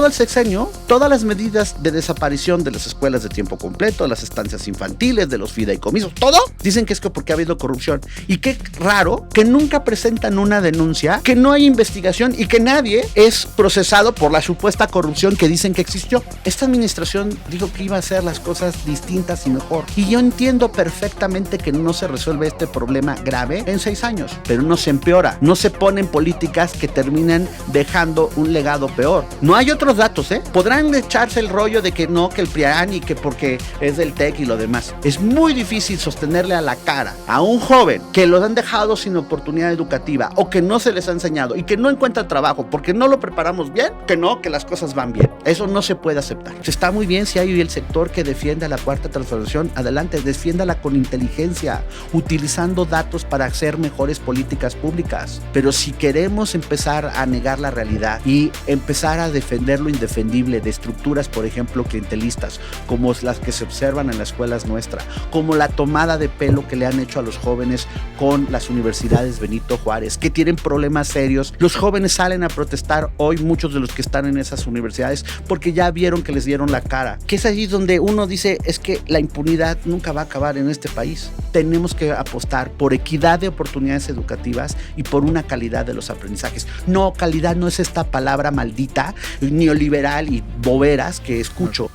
todo el sexenio, todas las medidas de desaparición de las escuelas de tiempo completo, las estancias infantiles, de los fideicomisos, todo, dicen que es que porque ha habido corrupción. Y qué raro que nunca presentan una denuncia, que no hay investigación y que nadie es procesado por la supuesta corrupción que dicen que existió. Esta administración dijo que iba a hacer las cosas distintas y mejor. Y yo entiendo perfectamente que no se resuelve este problema grave en 6 años, pero no se empeora, no se ponen políticas que terminan dejando un legado peor. No hay otros datos, podrán echarse el rollo de que no, que el PRIAN y que porque es del TEC y lo demás. Es muy difícil sostenerle a la cara a un joven que los han dejado sin oportunidad educativa o que no se les ha enseñado y que no encuentra trabajo porque no lo preparamos bien, que no, que las cosas van bien. Eso no se puede aceptar. Está muy bien si hay el sector que defiende a la cuarta transformación, adelante, defiéndala con inteligencia, utilizando datos para hacer mejores políticas públicas. Pero si queremos empezar a negar la realidad y empezar a defender lo indefendible de estructuras, por ejemplo, clientelistas, como las que se observan en las escuelas nuestras, como la tomada de pelo que le han hecho a los jóvenes con las universidades Benito Juárez, que tienen problemas serios. Los jóvenes salen a protestar hoy, muchos de los que están en esas universidades, porque ya vieron que les dieron la cara. Que es allí donde uno dice, es que la impunidad nunca va a acabar en este país. Tenemos que apostar por equidad de oportunidades educativas y por una calidad de los aprendizajes. No, calidad no es esta palabra maldita, neoliberal y boberas que escucho.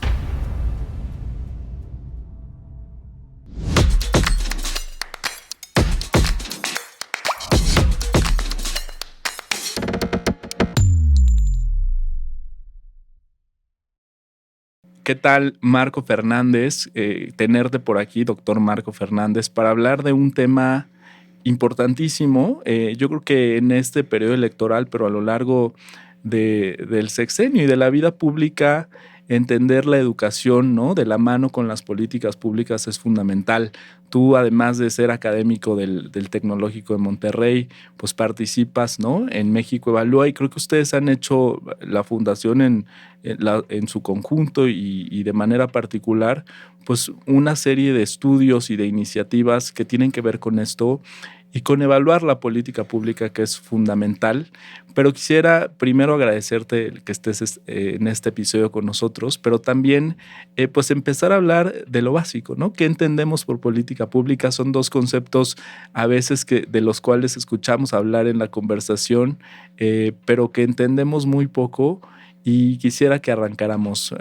¿Qué tal, Marco Fernández? Tenerte por aquí, doctor Marco Fernández, para hablar de un tema importantísimo. Yo creo que en este periodo electoral, pero a lo largo del sexenio y de la vida pública, entender la educación, ¿no?, de la mano con las políticas públicas es fundamental. Tú, además de ser académico del Tecnológico de Monterrey, pues participas, ¿no?, en México Evalúa, y creo que ustedes han hecho la fundación en su conjunto y de manera particular, pues una serie de estudios y de iniciativas que tienen que ver con esto y con evaluar la política pública, que es fundamental. Pero quisiera primero agradecerte que estés en este episodio con nosotros, pero también pues empezar a hablar de lo básico, ¿no? ¿Qué entendemos por política pública? Son dos conceptos a veces de los cuales escuchamos hablar en la conversación, pero que entendemos muy poco. Y quisiera que arrancáramos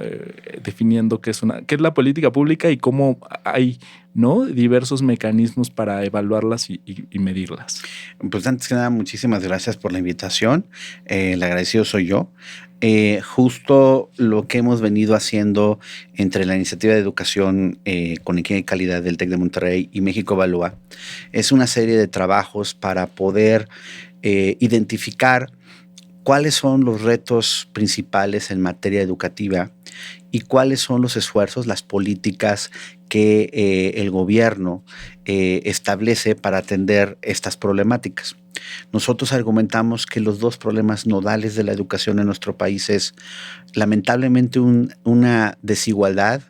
definiendo qué es la política pública y cómo hay, ¿no?, diversos mecanismos para evaluarlas y medirlas. Pues antes que nada, muchísimas gracias por la invitación. El agradecido soy yo. Justo lo que hemos venido haciendo entre la iniciativa de educación con equidad y calidad del TEC de Monterrey y México Evalúa es una serie de trabajos para poder identificar cuáles son los retos principales en materia educativa y cuáles son los esfuerzos, las políticas que el gobierno establece para atender estas problemáticas. Nosotros argumentamos que los dos problemas nodales de la educación en nuestro país es lamentablemente una desigualdad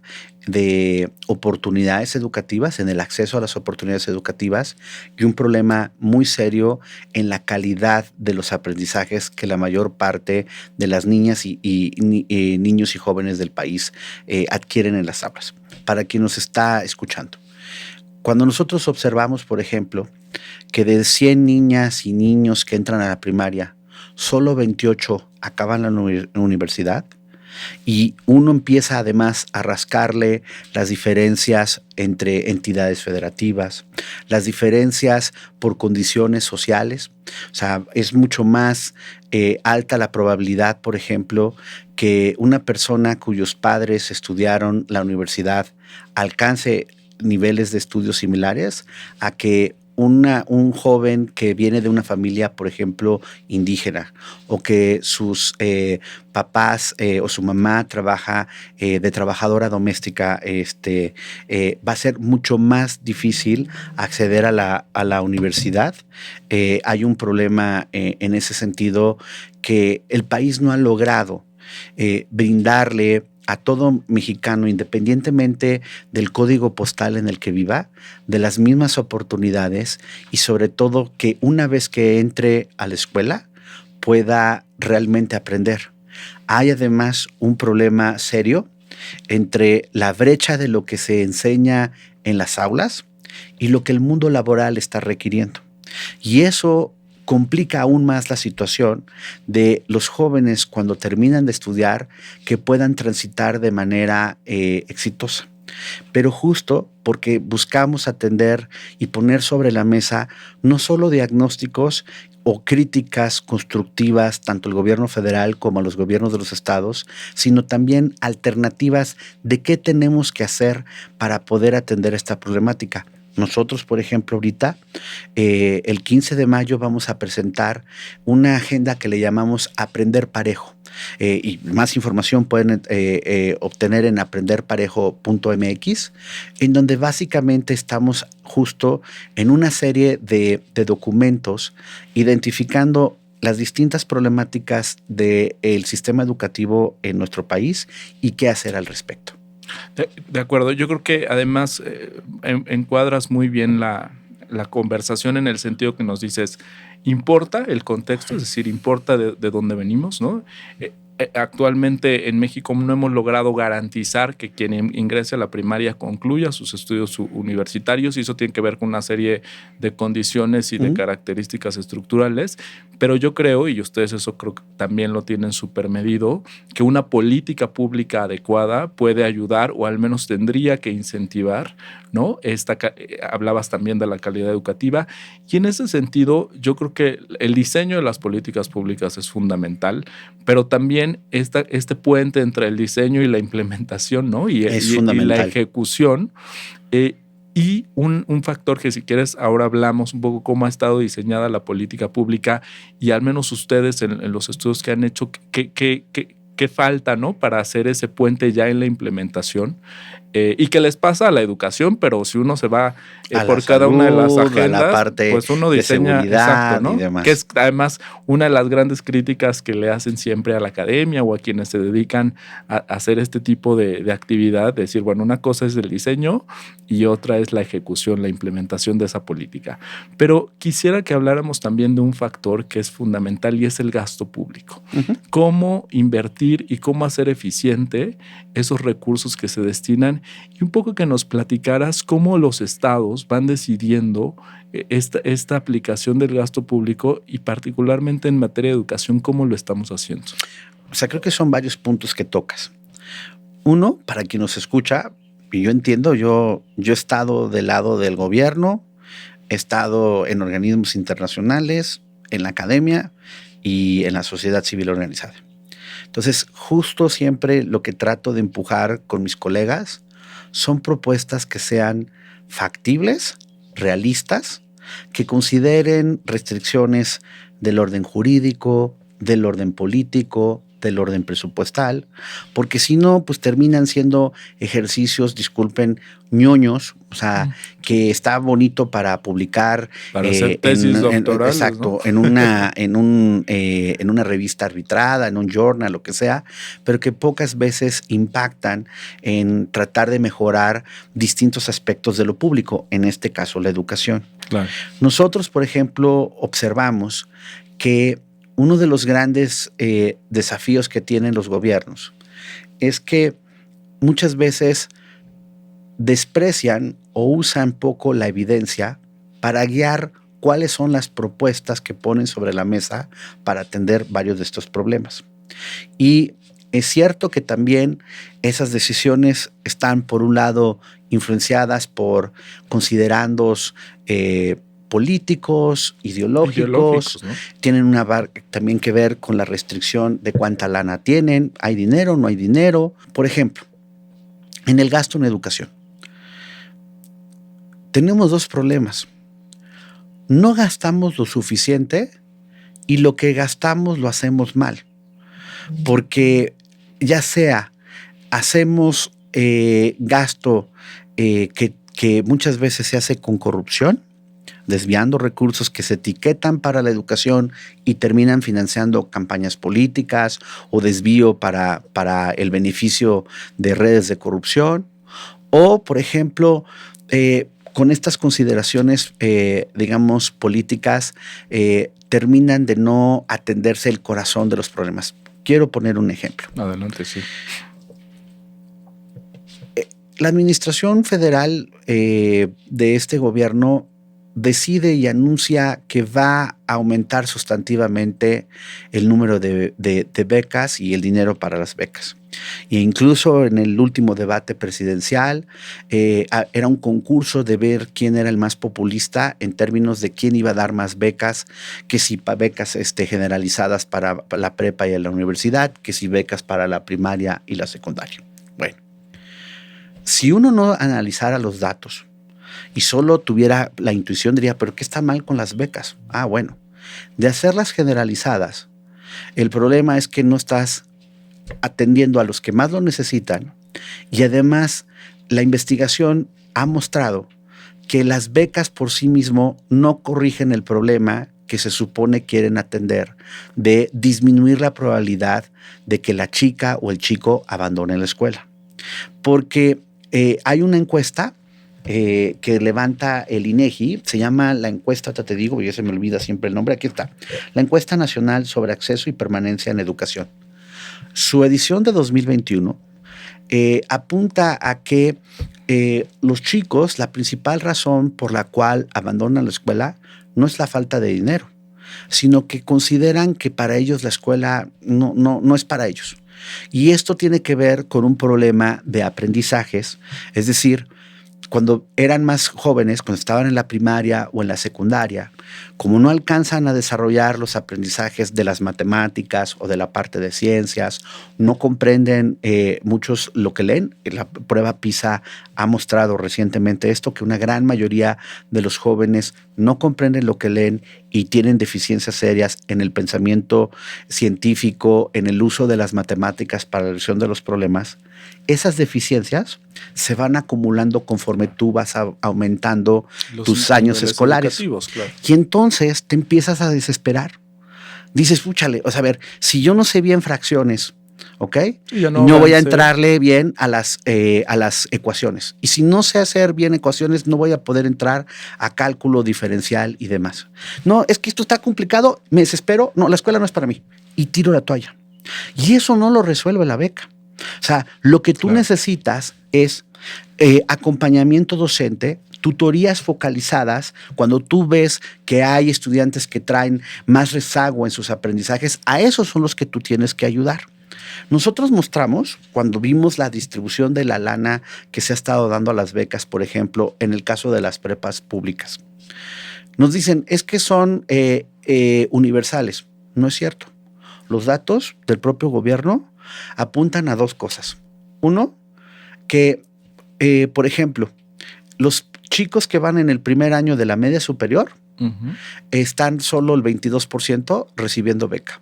de oportunidades educativas, en el acceso a las oportunidades educativas, y un problema muy serio en la calidad de los aprendizajes que la mayor parte de las niñas y niños y jóvenes del país adquieren en las aulas. Para quien nos está escuchando, cuando nosotros observamos, por ejemplo, que de 100 niñas y niños que entran a la primaria, solo 28 acaban la universidad, y uno empieza además a rascarle las diferencias entre entidades federativas, las diferencias por condiciones sociales. O sea, es mucho más alta la probabilidad, por ejemplo, que una persona cuyos padres estudiaron la universidad alcance niveles de estudios similares a que un joven que viene de una familia, por ejemplo, indígena, o que sus papás o su mamá trabaja de trabajadora doméstica, va a ser mucho más difícil acceder a la universidad. Hay un problema en ese sentido, que el país no ha logrado brindarle a todo mexicano, independientemente del código postal en el que viva, de las mismas oportunidades, y sobre todo que una vez que entre a la escuela pueda realmente aprender. hay además un problema serio entre la brecha de lo que se enseña en las aulas y lo que el mundo laboral está requiriendo. Y eso complica aún más la situación de los jóvenes cuando terminan de estudiar, que puedan transitar de manera exitosa. Pero justo porque buscamos atender y poner sobre la mesa no solo diagnósticos o críticas constructivas, tanto el gobierno federal como a los gobiernos de los estados, sino también alternativas de qué tenemos que hacer para poder atender esta problemática. Nosotros, por ejemplo, ahorita, el 15 de mayo vamos a presentar una agenda que le llamamos Aprender Parejo. Y más información pueden obtener en aprenderparejo.mx, en donde básicamente estamos justo en una serie de documentos identificando las distintas problemáticas del sistema educativo en nuestro país y qué hacer al respecto. De acuerdo, yo creo que además encuadras muy bien la conversación en el sentido que nos dices, importa el contexto, es decir, importa de dónde venimos, ¿no? Actualmente en México no hemos logrado garantizar que quien ingrese a la primaria concluya sus estudios universitarios, y eso tiene que ver con una serie de condiciones y de características estructurales, pero yo creo, y ustedes eso creo que también lo tienen súper medido, que una política pública adecuada puede ayudar, o al menos tendría que incentivar, ¿no? Hablabas también de la calidad educativa, y en ese sentido yo creo que el diseño de las políticas públicas es fundamental, pero también este puente entre el diseño y la implementación, ¿no? y la ejecución. Y un factor que, si quieres, ahora hablamos un poco cómo ha estado diseñada la política pública, y al menos ustedes en los estudios que han hecho, qué falta, ¿no? Para hacer ese puente ya en la implementación. Y qué les pasa a la educación, pero si uno se va por cada una de las agendas, a la parte pues uno diseña, de seguridad, exacto, ¿no? Y demás. Que es además una de las grandes críticas que le hacen siempre a la academia o a quienes se dedican a hacer este tipo de actividad, de decir, bueno, una cosa es el diseño y otra es la ejecución, la implementación de esa política. Pero quisiera que habláramos también de un factor que es fundamental, y es el gasto público. Cómo invertir y cómo hacer eficiente esos recursos que se destinan, y un poco que nos platicaras cómo los estados van decidiendo esta aplicación del gasto público, y particularmente en materia de educación, cómo lo estamos haciendo. O sea, creo que son varios puntos que tocas. Uno, para quien nos escucha, y yo entiendo, yo he estado del lado del gobierno, he estado en organismos internacionales, en la academia y en la sociedad civil organizada. Entonces, justo siempre lo que trato de empujar con mis colegas son propuestas que sean factibles, realistas, que consideren restricciones del orden jurídico, del orden político, del orden presupuestal, porque si no, pues terminan siendo ejercicios, disculpen, ñoños, o sea, que está bonito para publicar, para hacer tesis doctorales, exacto, ¿no? en una revista arbitrada, en un journal, lo que sea, pero que pocas veces impactan en tratar de mejorar distintos aspectos de lo público, en este caso la educación. Claro. Nosotros, por ejemplo, observamos que uno de los grandes desafíos que tienen los gobiernos es que muchas veces desprecian o usan poco la evidencia para guiar cuáles son las propuestas que ponen sobre la mesa para atender varios de estos problemas. Y es cierto que también esas decisiones están, por un lado, influenciadas por considerandos políticos, ideológicos, ¿no? Tienen también que ver con la restricción de cuánta lana tienen, hay dinero, no hay dinero. Por ejemplo, en el gasto en educación, tenemos dos problemas. No gastamos lo suficiente, y lo que gastamos lo hacemos mal, porque ya sea hacemos gasto que muchas veces se hace con corrupción, desviando recursos que se etiquetan para la educación y terminan financiando campañas políticas, o desvío para el beneficio de redes de corrupción, o, por ejemplo, con estas consideraciones, digamos, políticas, terminan de no atenderse el corazón de los problemas. quiero poner un ejemplo. Adelante, sí. La administración federal de este gobierno decide y anuncia que va a aumentar sustantivamente el número de becas y el dinero para las becas. E incluso en el último debate presidencial era un concurso de ver quién era el más populista en términos de quién iba a dar más becas, que si becas generalizadas para la prepa y la universidad, que si becas para la primaria y la secundaria. Bueno, si uno no analizara los datos y solo tuviera la intuición, diría, ¿pero qué está mal con las becas? Ah, bueno, de hacerlas generalizadas, el problema es que no estás atendiendo a los que más lo necesitan y además la investigación ha mostrado que las becas por sí mismo no corrigen el problema que se supone quieren atender de disminuir la probabilidad de que la chica o el chico abandone la escuela. Porque hay una encuesta que levanta el INEGI, se llama la encuesta, te digo, ya se me olvida siempre el nombre, aquí está, la Encuesta Nacional sobre Acceso y Permanencia en Educación. Su edición de 2021 apunta a que los chicos, la principal razón por la cual abandonan la escuela no es la falta de dinero, sino que consideran que para ellos la escuela no es para ellos. Y esto tiene que ver con un problema de aprendizajes, es decir, cuando eran más jóvenes, cuando estaban en la primaria o en la secundaria, como no alcanzan a desarrollar los aprendizajes de las matemáticas o de la parte de ciencias, no comprenden muchos lo que leen. La prueba PISA ha mostrado recientemente esto, que una gran mayoría de los jóvenes no comprenden lo que leen y tienen deficiencias serias en el pensamiento científico, en el uso de las matemáticas para la resolución de los problemas. Esas deficiencias se van acumulando conforme tú vas aumentando tus años escolares. Claro. Y entonces te empiezas a desesperar. Dices, púchale, o sea, a ver, si yo no sé bien fracciones, ¿ok? No voy a entrarle bien a las ecuaciones. Y si no sé hacer bien ecuaciones, no voy a poder entrar a cálculo diferencial y demás. No, es que esto está complicado, me desespero, no, la escuela no es para mí. Y tiro la toalla. Y eso no lo resuelve la beca. O sea, lo que tú necesitas es acompañamiento docente, tutorías focalizadas. Cuando tú ves que hay estudiantes que traen más rezago en sus aprendizajes, a esos son los que tú tienes que ayudar. Nosotros mostramos, cuando vimos la distribución de la lana que se ha estado dando a las becas, por ejemplo, en el caso de las prepas públicas, nos dicen, es que son universales. No es cierto. Los datos del propio gobierno apuntan a dos cosas. Uno, que, por ejemplo, los chicos que van en el primer año de la media superior están solo el 22% recibiendo beca.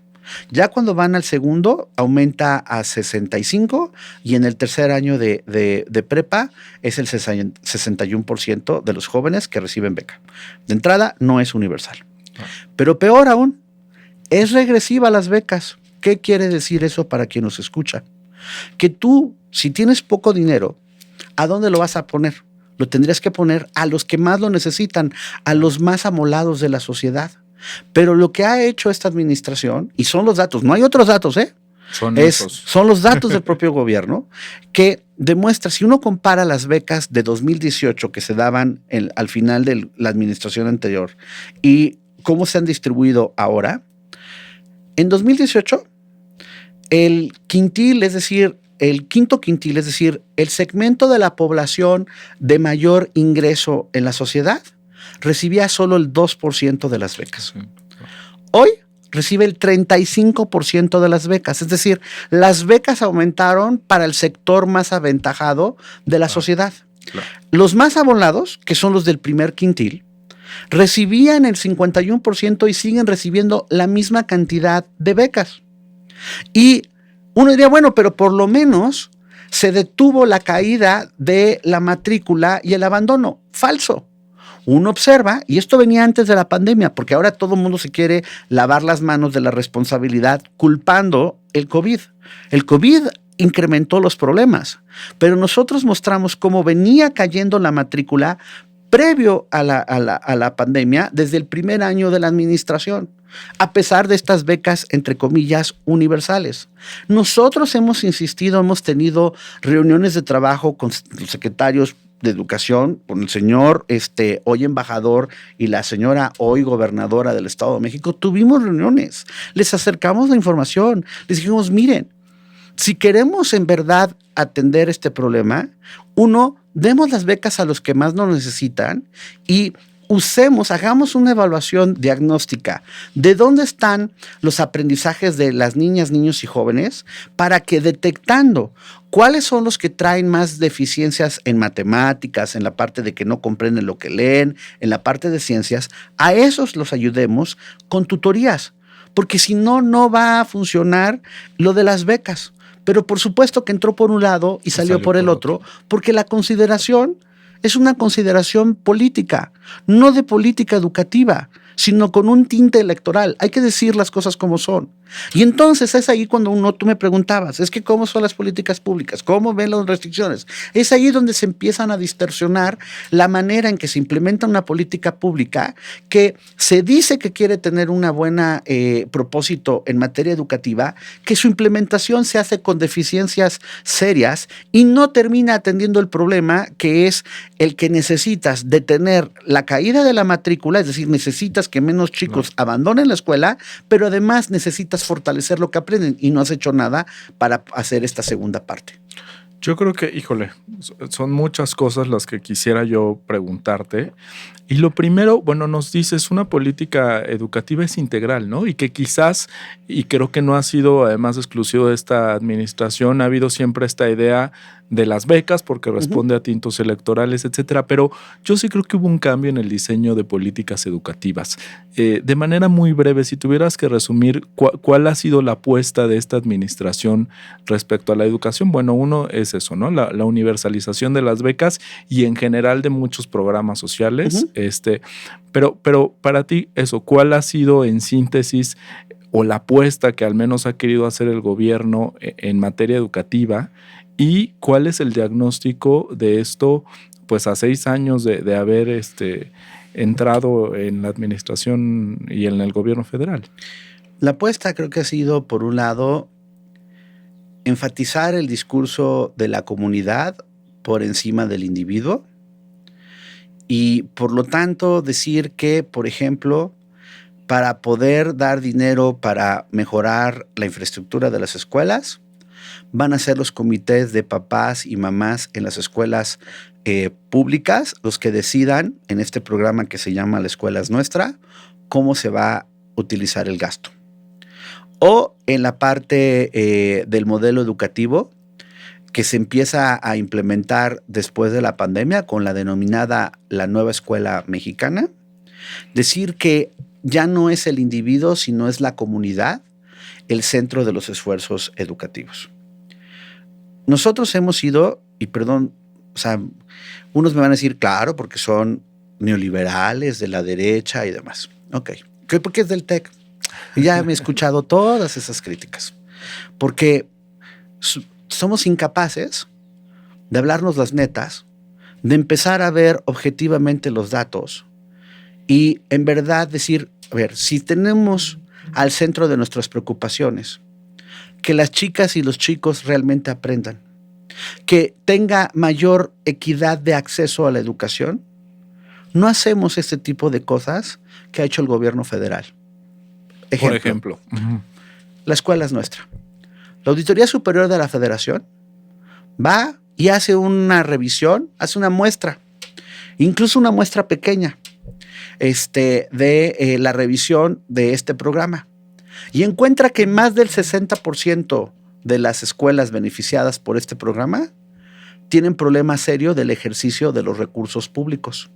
Ya cuando van al segundo, aumenta a 65% y en el tercer año de prepa es el 61% de los jóvenes que reciben beca. De entrada, no es universal. Pero peor aún, es regresiva las becas. ¿Qué quiere decir eso para quien nos escucha? Que tú, si tienes poco dinero, ¿a dónde lo vas a poner? Lo tendrías que poner a los que más lo necesitan, a los más amolados de la sociedad. Pero lo que ha hecho esta administración, y son los datos, no hay otros datos, son los datos del propio gobierno, que demuestra, si uno compara las becas de 2018 que se daban al final de la administración anterior y cómo se han distribuido ahora, en 2018, el quintil, es decir, el quinto quintil, es decir, el segmento de la población de mayor ingreso en la sociedad, recibía solo el 2% de las becas. Hoy recibe el 35% de las becas. Es decir, las becas aumentaron para el sector más aventajado de la sociedad. Claro. Los más abonados, que son los del primer quintil, recibían el 51% y siguen recibiendo la misma cantidad de becas. Y uno diría, bueno, pero por lo menos se detuvo la caída de la matrícula y el abandono. Falso. Uno observa, y esto venía antes de la pandemia, porque ahora todo el mundo se quiere lavar las manos de la responsabilidad culpando el COVID. El COVID incrementó los problemas, pero nosotros mostramos cómo venía cayendo la matrícula previo a la pandemia desde el primer año de la administración. a pesar de estas becas, entre comillas, universales. Nosotros hemos insistido, hemos tenido reuniones de trabajo con los secretarios de Educación, con el señor hoy embajador y la señora hoy gobernadora del Estado de México. Tuvimos reuniones, les acercamos la información, les dijimos, miren, si queremos en verdad atender este problema, uno, demos las becas a los que más nos necesitan y hagamos una evaluación diagnóstica de dónde están los aprendizajes de las niñas, niños y jóvenes para que detectando cuáles son los que traen más deficiencias en matemáticas, en la parte de que no comprenden lo que leen, en la parte de ciencias, a esos los ayudemos con tutorías, porque si no, no va a funcionar lo de las becas. Pero por supuesto que entró por un lado y salió por el otro, porque la consideración es una consideración política, no de política educativa, sino con un tinte electoral. Hay que decir las cosas como son. Y entonces es ahí cuando tú me preguntabas, es que ¿cómo son las políticas públicas? ¿Cómo ven las restricciones? Es ahí donde se empiezan a distorsionar la manera en que se implementa una política pública que se dice que quiere tener una buena propósito en materia educativa, que su implementación se hace con deficiencias serias y no termina atendiendo el problema que es el que necesitas detener la caída de la matrícula, es decir, necesitas que menos chicos abandonen la escuela, pero además necesitas fortalecer lo que aprenden y no has hecho nada para hacer esta segunda parte. Yo creo que, híjole, son muchas cosas las que quisiera yo preguntarte. Y lo primero, bueno, nos dices, una política educativa es integral, ¿no? Y que quizás, y creo que no ha sido además exclusivo de esta administración, ha habido siempre esta idea de las becas porque responde a tintos electorales, etcétera. Pero yo sí creo que hubo un cambio en el diseño de políticas educativas. De manera muy breve, si tuvieras que resumir cuál ha sido la apuesta de esta administración respecto a la educación, bueno, uno es eso, ¿no? La universalización de las becas y en general de muchos programas sociales. Pero para ti, eso, ¿cuál ha sido en síntesis o la apuesta que al menos ha querido hacer el gobierno en materia educativa? ¿Y cuál es el diagnóstico de esto, pues a 6 años de haber entrado en la administración y en el gobierno federal? La apuesta creo que ha sido, por un lado, enfatizar el discurso de la comunidad por encima del individuo y, por lo tanto, decir que, por ejemplo, para poder dar dinero para mejorar la infraestructura de las escuelas, van a ser los comités de papás y mamás en las escuelas públicas los que decidan en este programa que se llama La Escuela es Nuestra, cómo se va a utilizar el gasto. O en la parte del modelo educativo que se empieza a implementar después de la pandemia con la denominada la nueva escuela mexicana, decir que ya no es el individuo, sino es la comunidad el centro de los esfuerzos educativos. Nosotros hemos sido, y perdón, o sea, unos me van a decir, claro, porque son neoliberales de la derecha y demás. Ok, porque es del TEC. Y ya me he escuchado todas esas críticas. Porque somos incapaces de hablarnos las netas, de empezar a ver objetivamente los datos y en verdad decir, a ver, si tenemos al centro de nuestras preocupaciones que las chicas y los chicos realmente aprendan, que tenga mayor equidad de acceso a la educación, no hacemos este tipo de cosas que ha hecho el gobierno federal. Por ejemplo, la escuela es nuestra. La Auditoría Superior de la Federación va y hace una revisión, hace una muestra, incluso una muestra pequeña de la revisión de este programa y encuentra que más del 60% de las escuelas beneficiadas por este programa tienen problemas serios del ejercicio de los recursos públicos.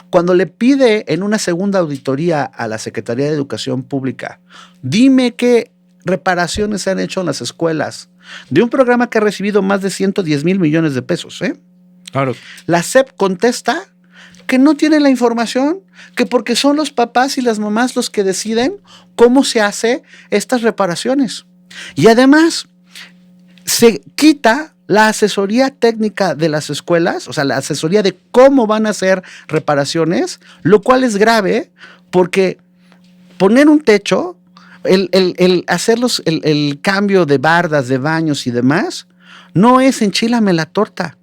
Cuando le pide en una segunda auditoría a la Secretaría de Educación Pública, dime qué reparaciones se han hecho en las escuelas de un programa que ha recibido más de 110 mil millones de pesos. Claro. La SEP contesta que no tiene la información, que porque son los papás y las mamás los que deciden cómo se hace estas reparaciones. Y además se quita la asesoría técnica de las escuelas, o sea, la asesoría de cómo van a hacer reparaciones, lo cual es grave porque poner un techo, el hacer el cambio de bardas, de baños y demás, no es enchílame la torta.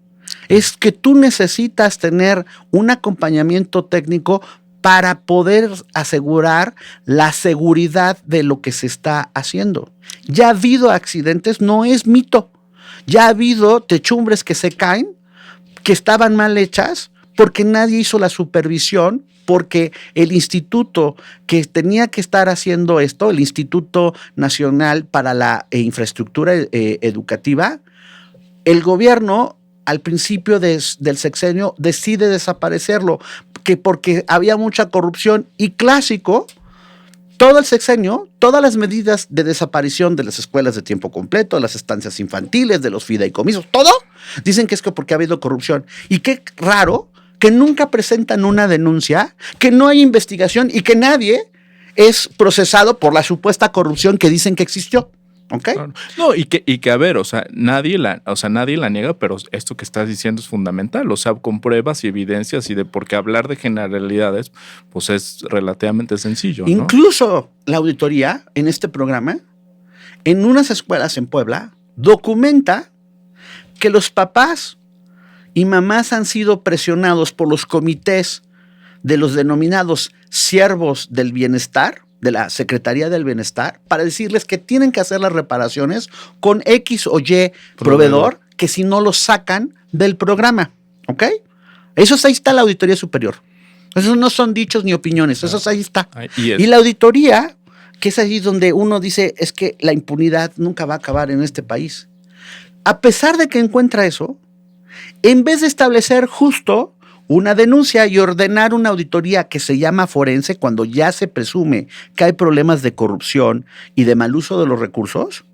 Es que tú necesitas tener un acompañamiento técnico para poder asegurar la seguridad de lo que se está haciendo. Ya ha habido accidentes, no es mito. Ya ha habido techumbres que se caen, que estaban mal hechas, porque nadie hizo la supervisión, porque el instituto que tenía que estar haciendo esto, el Instituto Nacional para la Infraestructura Educativa, el gobierno al principio del sexenio decide desaparecerlo, que porque había mucha corrupción y clásico, todo el sexenio, todas las medidas de desaparición de las escuelas de tiempo completo, de las estancias infantiles, de los fideicomisos, todo, dicen que es que porque ha habido corrupción. Y qué raro que nunca presentan una denuncia, que no hay investigación y que nadie es procesado por la supuesta corrupción que dicen que existió. ¿Ok? Claro. No, y que a ver, o sea, nadie la niega, pero esto que estás diciendo es fundamental, o sea, con pruebas y evidencias porque hablar de generalidades, pues es relativamente sencillo, ¿no? Incluso la auditoría en este programa, en unas escuelas en Puebla, documenta que los papás y mamás han sido presionados por los comités de los denominados siervos del bienestar, de la Secretaría del Bienestar, para decirles que tienen que hacer las reparaciones con X o Y proveedor, que si no los sacan del programa, ¿ok? Eso ahí está la Auditoría Superior. Esos no son dichos ni opiniones, eso ahí está. Y la auditoría, que es ahí donde uno dice, es que la impunidad nunca va a acabar en este país. A pesar de que encuentra eso, en vez de establecer justo una denuncia y ordenar una auditoría que se llama forense cuando ya se presume que hay problemas de corrupción y de mal uso de los recursos,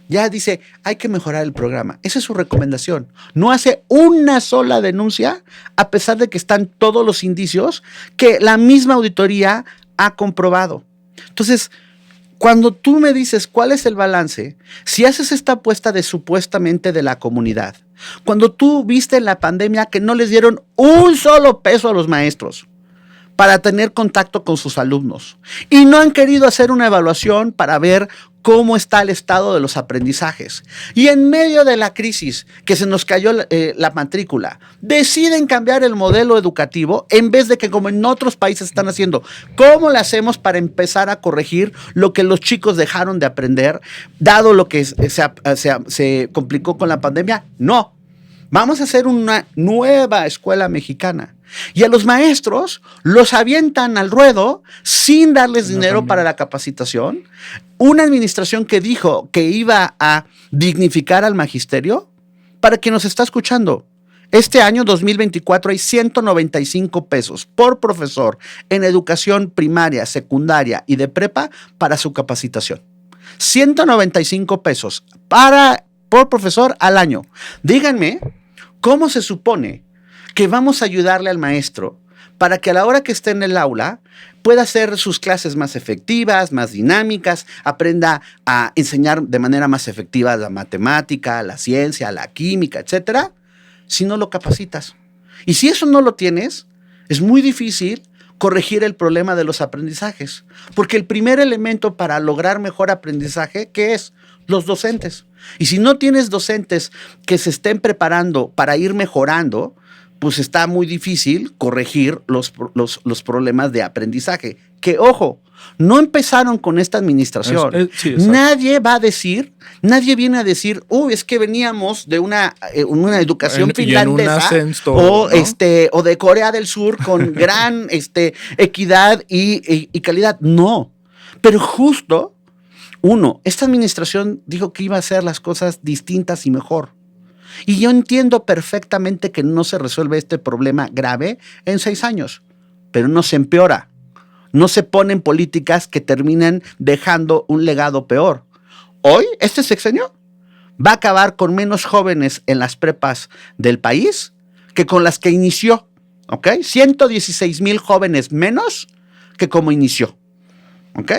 ya dice, hay que mejorar el programa. Esa es su recomendación. No hace una sola denuncia, a pesar de que están todos los indicios que la misma auditoría ha comprobado. Entonces, cuando tú me dices cuál es el balance, si haces esta apuesta de supuestamente de la comunidad, cuando tú viste en la pandemia que no les dieron un solo peso a los maestros para tener contacto con sus alumnos y no han querido hacer una evaluación para ver cómo está el estado de los aprendizajes. Y en medio de la crisis que se nos cayó la matrícula, deciden cambiar el modelo educativo en vez de que como en otros países están haciendo. ¿Cómo le hacemos para empezar a corregir lo que los chicos dejaron de aprender, dado lo que se complicó con la pandemia? No. Vamos a hacer una nueva escuela mexicana. Y a los maestros los avientan al ruedo sin darles dinero para la capacitación. Una administración que dijo que iba a dignificar al magisterio. Para quien nos está escuchando, este año 2024 hay 195 pesos por profesor en educación primaria, secundaria y de prepa para su capacitación. 195 pesos por profesor al año. Díganme, ¿cómo se supone que vamos a ayudarle al maestro para que a la hora que esté en el aula pueda hacer sus clases más efectivas, más dinámicas, aprenda a enseñar de manera más efectiva la matemática, la ciencia, la química, etcétera, si no lo capacitas? Y si eso no lo tienes, es muy difícil corregir el problema de los aprendizajes, porque el primer elemento para lograr mejor aprendizaje, ¿qué es? Los docentes. Y si no tienes docentes que se estén preparando para ir mejorando, pues está muy difícil corregir los problemas de aprendizaje. Que, ojo, no empezaron con esta administración. Sí, nadie viene a decir, es que veníamos de una educación finlandesa o, ¿no? O de Corea del Sur con gran equidad y calidad. No, pero justo, esta administración dijo que iba a hacer las cosas distintas y mejor. Y yo entiendo perfectamente que no se resuelve este problema grave en 6 años, pero no se empeora. No se ponen políticas que terminan dejando un legado peor. Hoy, este sexenio va a acabar con menos jóvenes en las prepas del país que con las que inició. ¿Ok? 116,000 jóvenes menos que como inició. ¿Ok?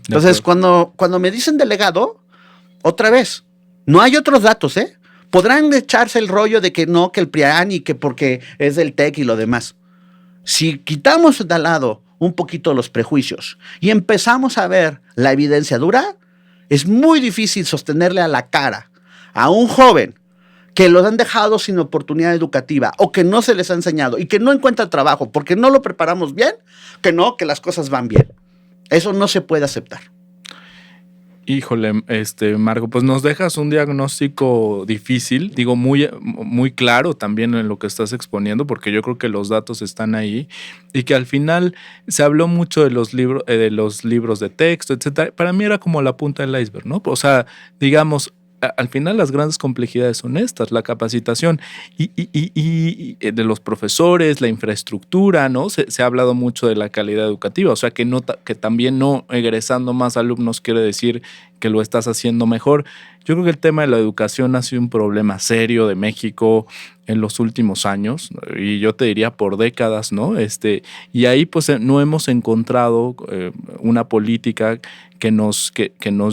Entonces, cuando me dicen de legado, otra vez, no hay otros datos, ¿eh? Podrán echarse el rollo de que no, que el PRIAN y que porque es del TEC y lo demás. Si quitamos de al lado un poquito los prejuicios y empezamos a ver la evidencia dura, es muy difícil sostenerle a la cara a un joven que los han dejado sin oportunidad educativa o que no se les ha enseñado y que no encuentra trabajo porque no lo preparamos bien, que las cosas van bien. Eso no se puede aceptar. Híjole, Marco, pues nos dejas un diagnóstico difícil, digo, muy, muy claro también en lo que estás exponiendo, porque yo creo que los datos están ahí y que al final se habló mucho de los libros de texto, etcétera. Para mí era como la punta del iceberg, ¿no? O sea, digamos, al final las grandes complejidades son estas, la capacitación y de los profesores, la infraestructura, ¿no? Se ha hablado mucho de la calidad educativa, o sea que también no egresando más alumnos quiere decir que lo estás haciendo mejor. Yo creo que el tema de la educación ha sido un problema serio de México en los últimos años y yo te diría por décadas, ¿no? Y ahí pues no hemos encontrado una política que nos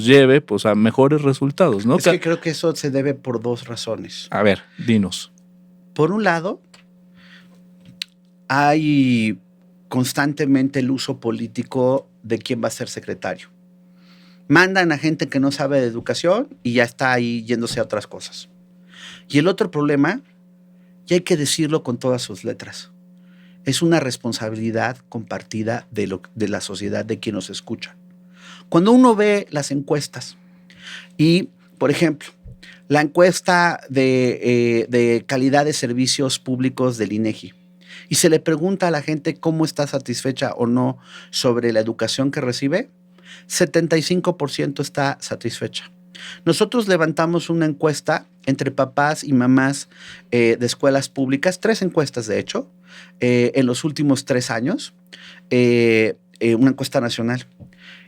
lleve pues a mejores resultados, ¿no? Es que creo que eso se debe por dos razones. A ver, dinos. Por un lado, hay constantemente el uso político de quién va a ser secretario. Mandan a gente que no sabe de educación y ya está ahí yéndose a otras cosas. Y el otro problema, y hay que decirlo con todas sus letras, es una responsabilidad compartida de la sociedad, de quien nos escucha. Cuando uno ve las encuestas y, por ejemplo, la encuesta de calidad de servicios públicos del INEGI, y se le pregunta a la gente cómo está satisfecha o no sobre la educación que recibe, 75% está satisfecha. Nosotros levantamos una encuesta entre papás y mamás de escuelas públicas, 3 encuestas de hecho, en los últimos 3 años, una encuesta nacional.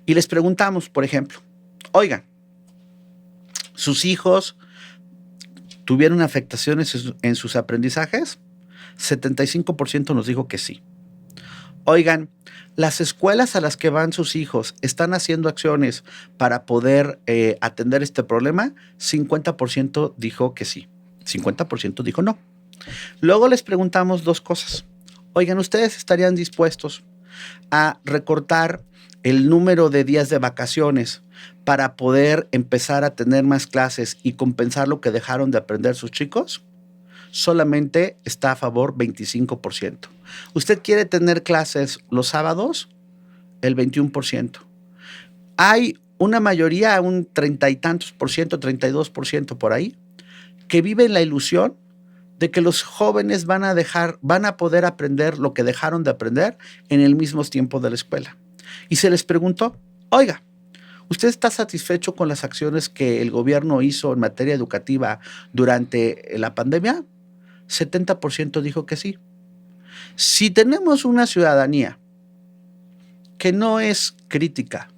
Y les preguntamos, por ejemplo, oigan, ¿sus hijos tuvieron afectaciones en sus aprendizajes? 75% nos dijo que sí. Oigan, ¿las escuelas a las que van sus hijos están haciendo acciones para poder atender este problema? 50% dijo que sí, 50% dijo no. Luego les preguntamos 2 cosas. Oigan, ¿ustedes estarían dispuestos a recortar el número de días de vacaciones para poder empezar a tener más clases y compensar lo que dejaron de aprender sus chicos? Solamente está a favor 25%. ¿Usted quiere tener clases los sábados? El 21%. Hay una mayoría, un 30 y tantos por ciento, 32% por ahí, que vive en la ilusión de que los jóvenes van a poder aprender lo que dejaron de aprender en el mismo tiempo de la escuela. Y se les preguntó, oiga, ¿usted está satisfecho con las acciones que el gobierno hizo en materia educativa durante la pandemia? 70% dijo que sí. Si tenemos una ciudadanía que no es crítica,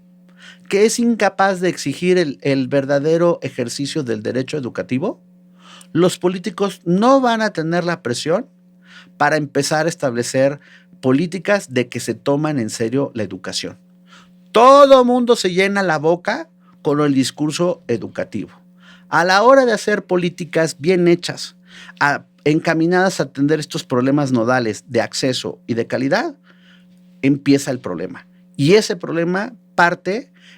que es incapaz de exigir el verdadero ejercicio del derecho educativo, los políticos no van a tener la presión para empezar a establecer políticas de que se toman en serio la educación. Todo mundo se llena la boca con el discurso educativo. A la hora de hacer políticas bien hechas, encaminadas a atender estos problemas nodales de acceso y de calidad, empieza el problema. Y ese problema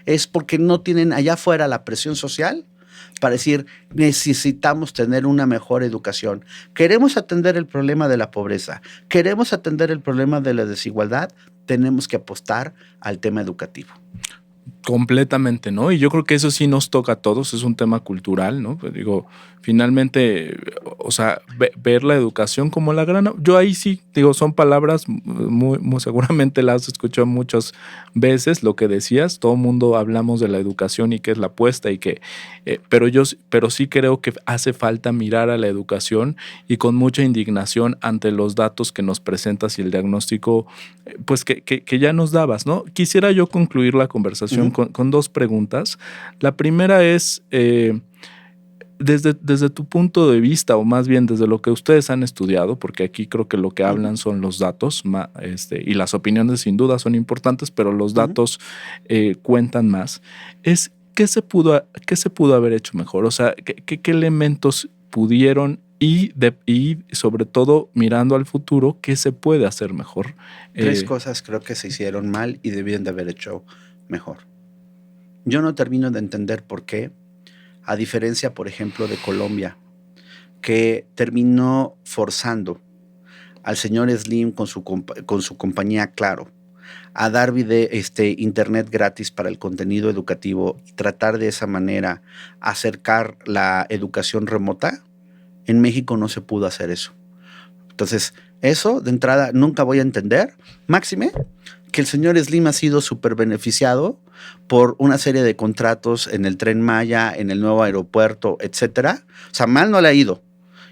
es porque no tienen allá afuera la presión social para decir, necesitamos tener una mejor educación. Queremos atender el problema de la pobreza, queremos atender el problema de la desigualdad, tenemos que apostar al tema educativo. Completamente, ¿no? Y yo creo que eso sí nos toca a todos, es un tema cultural, ¿no? Pues digo, finalmente, o sea, ver la educación como la gran... Yo ahí sí, digo, son palabras muy seguramente las escucho muchas veces, lo que decías, todo el mundo hablamos de la educación y qué es la apuesta y que... pero sí creo que hace falta mirar a la educación y con mucha indignación ante los datos que nos presentas y el diagnóstico, pues que ya nos dabas, ¿no? Quisiera yo concluir la conversación con 2 preguntas. La primera es, desde tu punto de vista, o más bien desde lo que ustedes han estudiado, porque aquí creo que lo que hablan son los datos, y las opiniones sin duda son importantes, pero los datos cuentan más, es ¿qué se pudo haber hecho mejor? O sea, ¿qué elementos pudieron y sobre todo mirando al futuro, ¿qué se puede hacer mejor? Tres cosas creo que se hicieron mal y debían de haber hecho mejor. Yo no termino de entender por qué, a diferencia, por ejemplo, de Colombia, que terminó forzando al señor Slim con su compañía Claro a dar internet gratis para el contenido educativo y tratar de esa manera acercar la educación remota. En México no se pudo hacer eso. Entonces, eso de entrada nunca voy a entender. Máxime, que el señor Slim ha sido súper beneficiado por una serie de contratos en el Tren Maya, en el nuevo aeropuerto, etcétera. O sea, mal no le ha ido.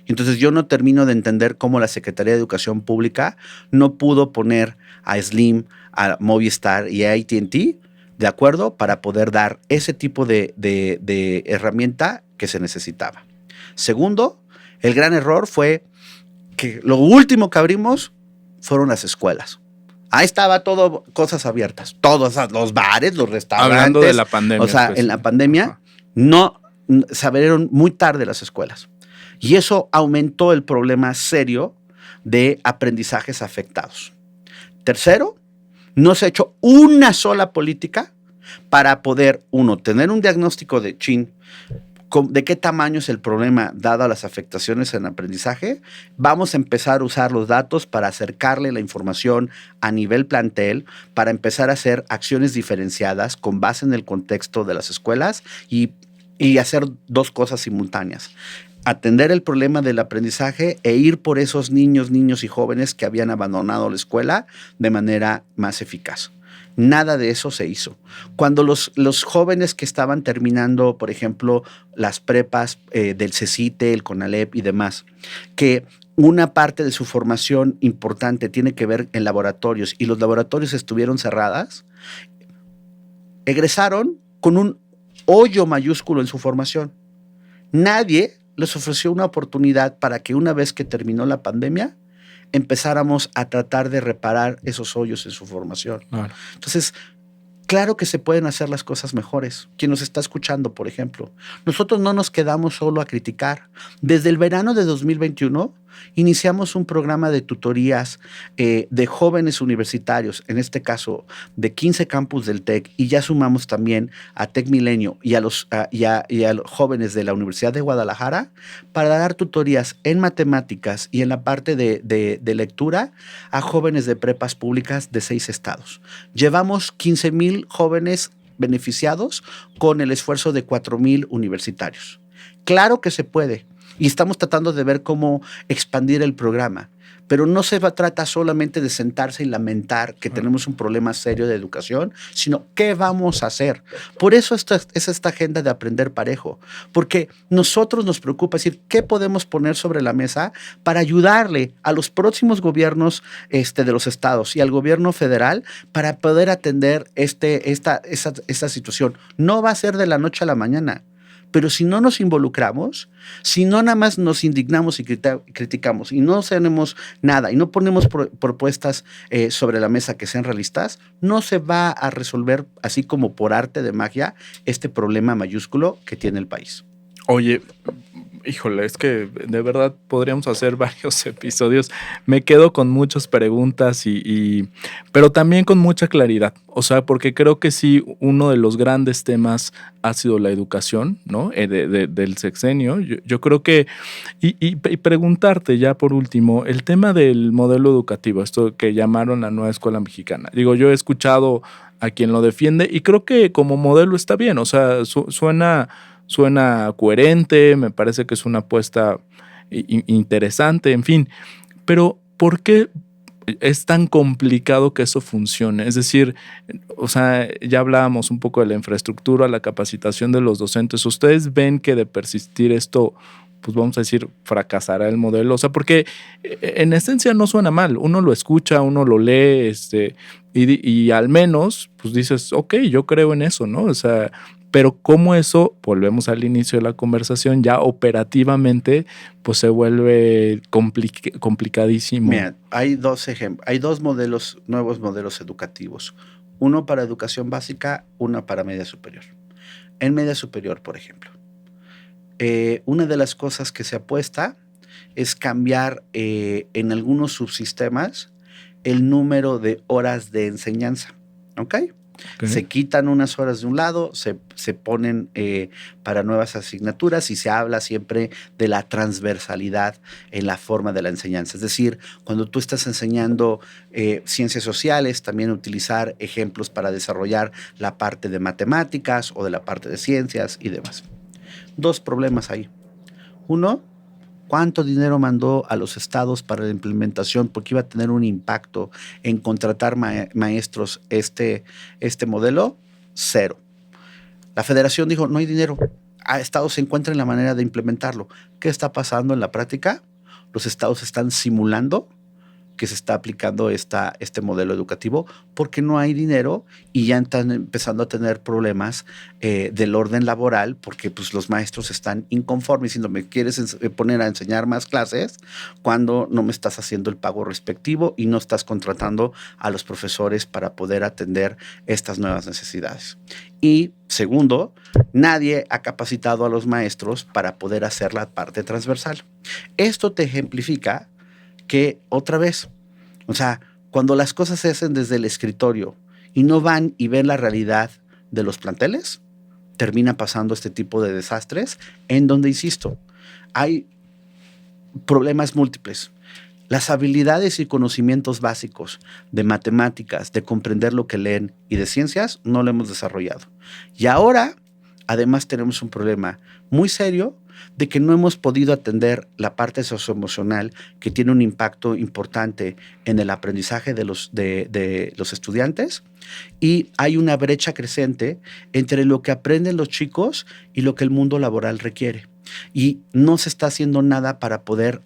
Entonces yo no termino de entender cómo la Secretaría de Educación Pública no pudo poner a Slim, a Movistar y a AT&T de acuerdo para poder dar ese tipo de herramienta que se necesitaba. Segundo, el gran error fue que lo último que abrimos fueron las escuelas. Ahí estaba todo, cosas abiertas, todos los bares, los restaurantes. Hablando de la pandemia. O sea, pues, en la pandemia se abrieron muy tarde las escuelas. Y eso aumentó el problema serio de aprendizajes afectados. Tercero, no se ha hecho una sola política para poder, uno, tener un diagnóstico de de qué tamaño es el problema dado las afectaciones en aprendizaje. Vamos a empezar a usar los datos para acercarle la información a nivel plantel, para empezar a hacer acciones diferenciadas con base en el contexto de las escuelas y hacer dos cosas simultáneas. Atender el problema del aprendizaje e ir por esos niños y jóvenes que habían abandonado la escuela de manera más eficaz. Nada de eso se hizo. Cuando los jóvenes que estaban terminando, por ejemplo, las prepas del CECITE, el CONALEP y demás, que una parte de su formación importante tiene que ver en laboratorios y los laboratorios estuvieron cerradas, egresaron con un hoyo mayúsculo en su formación. Nadie les ofreció una oportunidad para que una vez que terminó la pandemia, empezáramos a tratar de reparar esos hoyos en su formación. Claro. Entonces, claro que se pueden hacer las cosas mejores. Quien nos está escuchando, por ejemplo, nosotros no nos quedamos solo a criticar. Desde el verano de 2021 iniciamos un programa de tutorías de jóvenes universitarios, en este caso de 15 campus del TEC, y ya sumamos también a TEC Milenio y a los jóvenes de la Universidad de Guadalajara para dar tutorías en matemáticas y en la parte de lectura a jóvenes de prepas públicas de 6 estados. Llevamos 15,000 jóvenes beneficiados con el esfuerzo de 4,000 universitarios. Claro que se puede. Y estamos tratando de ver cómo expandir el programa. Pero no se trata solamente de sentarse y lamentar que tenemos un problema serio de educación, sino qué vamos a hacer. Por eso es esta agenda de aprender parejo, porque nosotros nos preocupa decir qué podemos poner sobre la mesa para ayudarle a los próximos gobiernos de los estados y al gobierno federal para poder atender esta situación. No va a ser de la noche a la mañana. Pero si no nos involucramos, si no nada más nos indignamos y criticamos y no hacemos nada y no ponemos propuestas sobre la mesa que sean realistas, no se va a resolver así como por arte de magia este problema mayúsculo que tiene el país. Oye, híjole, es que de verdad podríamos hacer varios episodios. Me quedo con muchas preguntas pero también con mucha claridad. O sea, porque creo que sí, uno de los grandes temas ha sido la educación, ¿no? Del sexenio. Yo creo que, y preguntarte ya por último, el tema del modelo educativo, esto que llamaron la nueva escuela mexicana. Digo, yo he escuchado a quien lo defiende y creo que como modelo está bien. O sea, suena coherente, me parece que es una apuesta interesante, en fin. Pero, ¿por qué es tan complicado que eso funcione? Es decir, o sea, ya hablábamos un poco de la infraestructura, la capacitación de los docentes. ¿Ustedes ven que de persistir esto, pues vamos a decir, fracasará el modelo? O sea, porque en esencia no suena mal. Uno lo escucha, uno lo lee, y al menos, pues dices, ok, yo creo en eso, ¿no? O sea, pero cómo eso, volvemos al inicio de la conversación, ya operativamente, pues se vuelve complicadísimo. Mira, hay dos nuevos modelos educativos. Uno para educación básica, uno para media superior. En media superior, por ejemplo, una de las cosas que se apuesta es cambiar en algunos subsistemas el número de horas de enseñanza. ¿Ok? Se quitan unas horas de un lado, se ponen para nuevas asignaturas y se habla siempre de la transversalidad en la forma de la enseñanza. Es decir, cuando tú estás enseñando ciencias sociales, también utilizar ejemplos para desarrollar la parte de matemáticas o de la parte de ciencias y demás. Dos problemas ahí. Uno, ¿cuánto dinero mandó a los estados para la implementación? Porque iba a tener un impacto en contratar maestros este modelo. Cero. La federación dijo, no hay dinero. A estados se encuentran la manera de implementarlo. ¿Qué está pasando en la práctica? Los estados están simulando que se está aplicando este modelo educativo porque no hay dinero y ya están empezando a tener problemas del orden laboral porque pues, los maestros están inconformes diciendo, me quieres poner a enseñar más clases cuando no me estás haciendo el pago respectivo y no estás contratando a los profesores para poder atender estas nuevas necesidades. Y segundo, nadie ha capacitado a los maestros para poder hacer la parte transversal. Esto te ejemplifica que otra vez, o sea, cuando las cosas se hacen desde el escritorio y no van y ven la realidad de los planteles, termina pasando este tipo de desastres en donde, insisto, hay problemas múltiples. Las habilidades y conocimientos básicos de matemáticas, de comprender lo que leen y de ciencias, no lo hemos desarrollado. Y ahora, además, tenemos un problema muy serio de que no hemos podido atender la parte socioemocional que tiene un impacto importante en el aprendizaje de los estudiantes, y hay una brecha creciente entre lo que aprenden los chicos y lo que el mundo laboral requiere. Y no se está haciendo nada para poder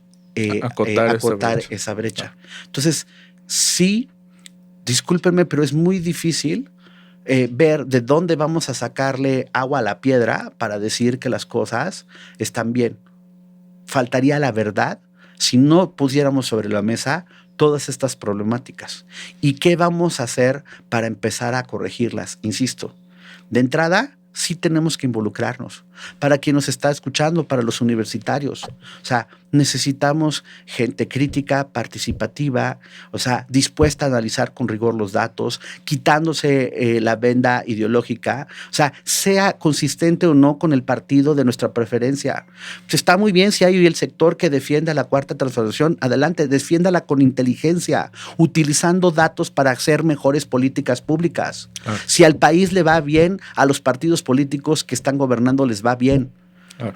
acotar esa brecha. Entonces, sí, discúlpenme, pero es muy difícil ver de dónde vamos a sacarle agua a la piedra para decir que las cosas están bien. Faltaría la verdad si no pusiéramos sobre la mesa todas estas problemáticas. ¿Y qué vamos a hacer para empezar a corregirlas? Insisto, de entrada, sí tenemos que involucrarnos. Para quien nos está escuchando, para los universitarios. O sea, necesitamos gente crítica, participativa, o sea, dispuesta a analizar con rigor los datos, quitándose la venda ideológica, o sea consistente o no con el partido de nuestra preferencia. Pues está muy bien si hay el sector que defiende la cuarta transformación, adelante, defiéndala con inteligencia, utilizando datos para hacer mejores políticas públicas. Si al país le va bien, a los partidos políticos que están gobernando les va bien.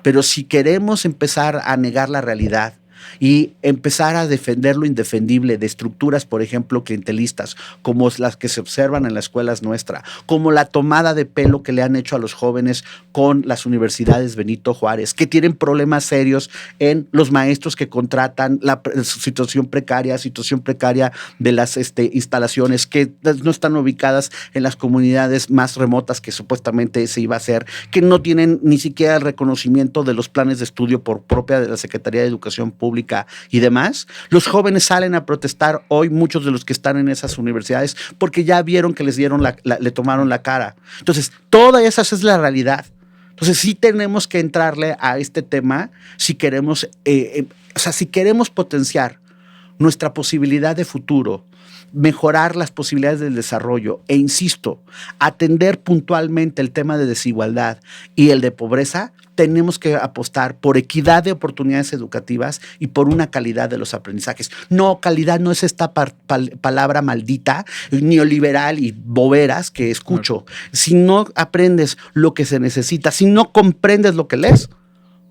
Pero si queremos empezar a negar la realidad y empezar a defender lo indefendible de estructuras, por ejemplo, clientelistas, como las que se observan en las escuelas nuestras, como la tomada de pelo que le han hecho a los jóvenes con las universidades Benito Juárez, que tienen problemas serios en los maestros que contratan, la situación precaria de las instalaciones que no están ubicadas en las comunidades más remotas que supuestamente se iba a hacer, que no tienen ni siquiera el reconocimiento de los planes de estudio por propia de la Secretaría de Educación Pública y demás. Los jóvenes salen a protestar hoy, muchos de los que están en esas universidades, porque ya vieron que le tomaron la cara. Entonces, toda esa es la realidad. Entonces, sí tenemos que entrarle a este tema si queremos, si queremos potenciar nuestra posibilidad de futuro, mejorar las posibilidades del desarrollo e, insisto, atender puntualmente el tema de desigualdad y el de pobreza, tenemos que apostar por equidad de oportunidades educativas y por una calidad de los aprendizajes. No, calidad no es esta palabra maldita, neoliberal y boberas que escucho. Si no aprendes lo que se necesita, si no comprendes lo que lees,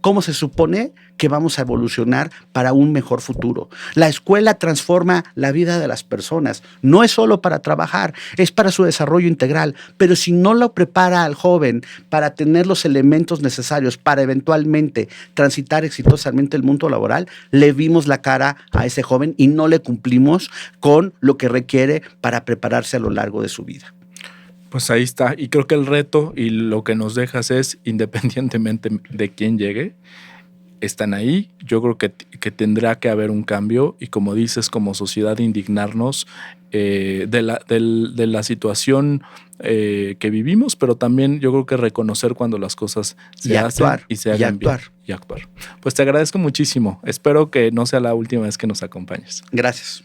¿cómo se supone que vamos a evolucionar para un mejor futuro? La escuela transforma la vida de las personas. No es solo para trabajar, es para su desarrollo integral. Pero si no lo prepara al joven para tener los elementos necesarios para eventualmente transitar exitosamente el mundo laboral, le vimos la cara a ese joven y no le cumplimos con lo que requiere para prepararse a lo largo de su vida. Pues ahí está. Y creo que el reto y lo que nos dejas es, independientemente de quién llegue, están ahí. Yo creo que tendrá que haber un cambio y, como dices, como sociedad indignarnos de la situación que vivimos, pero también yo creo que reconocer cuando las cosas se hacen y se hagan bien y actuar. Pues te agradezco muchísimo. Espero que no sea la última vez que nos acompañes. Gracias.